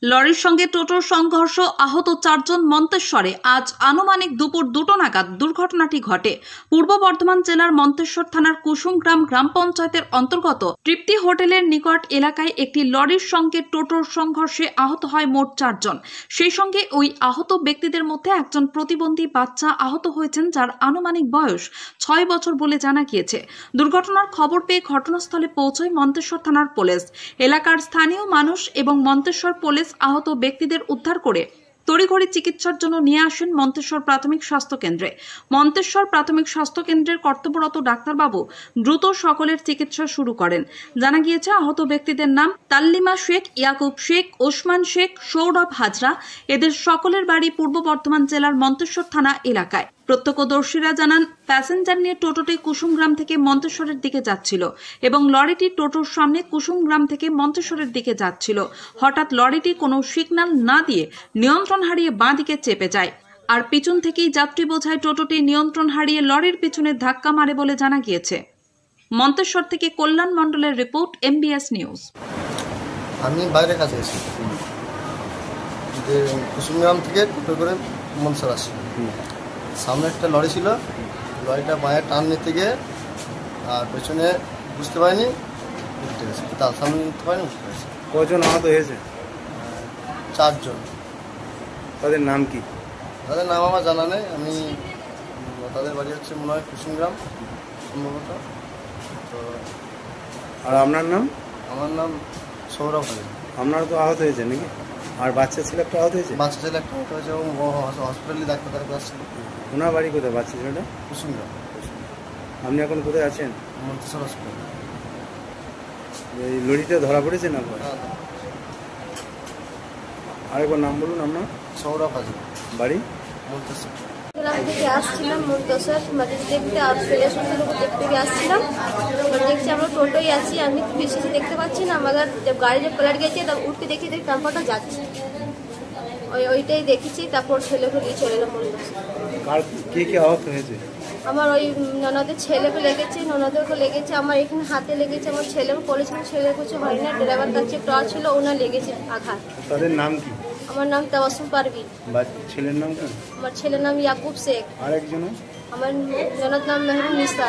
লরির সঙ্গে টোটোর সংঘর্ষ, আহত 4 জন। মন্তেশ্বরে আজ আনুমানিক দুপুর 2টো নাগাদ দুর্ঘটনাটি ঘটে। পূর্ব বর্ধমান জেলার মন্তেশ্বর থানার কুসুমগ্রাম গ্রাম পঞ্চায়েতের অন্তর্গত তৃপ্তি হোটেলের নিকট এলাকায় একটি লরির সঙ্গে টোটোর সংঘর্ষে আহত হয় মোট 4 জন। সেই সঙ্গে ওই আহত ব্যক্তিদের মধ্যে একজন প্রতিবন্ধী বাচ্চা আহত হয়েছেন, যার আনুমানিক বয়স 6 বছর বলে জানা গিয়েছে। দুর্ঘটনার খবর পেয়ে ঘটনাস্থলে পৌঁছয় মন্তেশ্বর থানার পুলিশ। এলাকার স্থানীয় মানুষ এবং মন্তেশ্বর পুলিশ আহত ব্যক্তিদের উদ্ধার করে তড়িঘড়ি চিকিৎসার জন্য নিয়ে আসেন মন্তেশ্বর প্রাথমিক স্বাস্থ্য কেন্দ্রে। মন্তেশ্বর প্রাথমিক স্বাস্থ্য কেন্দ্রের কর্তব্যরত ডাক্তারবাবু দ্রুত সকলের চিকিৎসা শুরু করেন। জানা গিয়েছে আহত ব্যক্তিদের নাম তাল্লিমা শেখ, ইয়াকুব শেখ, ওসমান শেখ, সৌরভ হাজরা। এদের সকলের বাড়ি পূর্ব বর্ধমান জেলার মন্তেশ্বর থানা এলাকায়। প্রত্যক্ষদর্শীরা জানান, প্যাসেঞ্জার নিয়ে টোটোটি কুসুমগ্রাম থেকে মন্তেশ্বরের দিকে যাচ্ছিল এবং লরিটি টোটোর সামনে কুসুমগ্রাম থেকে মন্তেশ্বরের দিকে যাচ্ছিল। হঠাৎ লরিটি কোনো সিগন্যাল না দিয়ে নিয়ন্ত্রণ হারিয়ে বাঁ দিকে চেপে যায়, আর পিছন থেকেই যাত্রী বোঝাই টোটোটি নিয়ন্ত্রণ হারিয়ে লরির পিছনে ধাক্কা মারে বলে জানা গিয়েছে। মন্তেশ্বর থেকে কল্যাণ মণ্ডলের রিপোর্ট, MBS নিউজ। আমি বাইরে কাছে এসেছি, যে কুসুমগ্রাম থেকে টোটো করে মন্তেশ্বর আসি। সামনে একটা লরি ছিল, লরিটা বাঁয়ে টান নিতে গিয়ে আর পেছনে বুঝতে পারিনি, উঠতে গেছে। তার সামনে নিতে পারিনি, উঠতে গেছে। কজন আহত হয়েছে? 4 জন। তাদের নাম কি? তাদের নাম আমার জানা নেই। আমি তাদের বাড়ি হচ্ছে মনে হয় কুসুমগ্রাম সম্ভবত। তো আর আপনার নাম? আমার নাম সৌরভ হাজরা। আপনারা তো আহত হয়েছে নাকি? আর বাচ্চা ছেলে একটা আহত হয়েছে? বাচ্চা ছেলে একটা আহত হয়েছে এবং হসপিটালে ডাক্তার তার কাছে আসছিল। ওনার বাড়ি কোথায় বাচ্চা ছেলেটা? কুসুমগ্রাম। আপনি এখন কোথায় আছেন? মন্তেশ্বর হসপিটাল। এই লরিটা ধরা পড়েছে না? আরেকবার নাম বলুন আপনার। সৌরভ হাজরা, বাড়ি মন্তেশ্বর। থেকে আসছিলাম মন্তেশ্বর ম্যারেজ দেখতে, আর ছেলে শ্বশুরকে দেখতে গিয়ে আসছিলাম। দেখছি আমরা টোটোই আছি, আমি বেশি দেখতে পাচ্ছি না। আমাদের গাড়ি যে পাল্ট গেছে, উঠতে দেখছি টেম্পোটা যাচ্ছে, ওইটাই দেখেছি। তারপর ছেলেকে নিয়ে চলে এলাম মন্তেশ্বর। কে কে আহত হয়েছে? আমার ওই ননদের ছেলেকে লেগেছে, ননদেরকে লেগেছে, আমার এখানে হাতে লেগেছে। আমার ছেলেকে কলেজ ছেলে কিছু হয় না, ড্রাইভার কাছে ট্রাক ছিল, ওনার লেগেছে আঘাত। তাদের নাম কি? আমার নাম তাবাসসুম পারভিন। ছেলের নাম কি? আমার ছেলের নাম ইয়াকুব শেখ। আরেকজন? আমার ননদ নাম মেহরুন নিসা।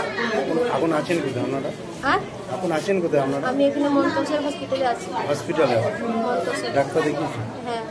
এখন আছেন কোথায় আপনারা? হ্যাঁ, এখন আছেন কোথায় আপনারা? আমি এখানে মন্তেশ্বর হসপিটালে আছি। হসপিটালে? মন্তেশ্বর ডাক্তার দেখিয়েছি? হ্যাঁ।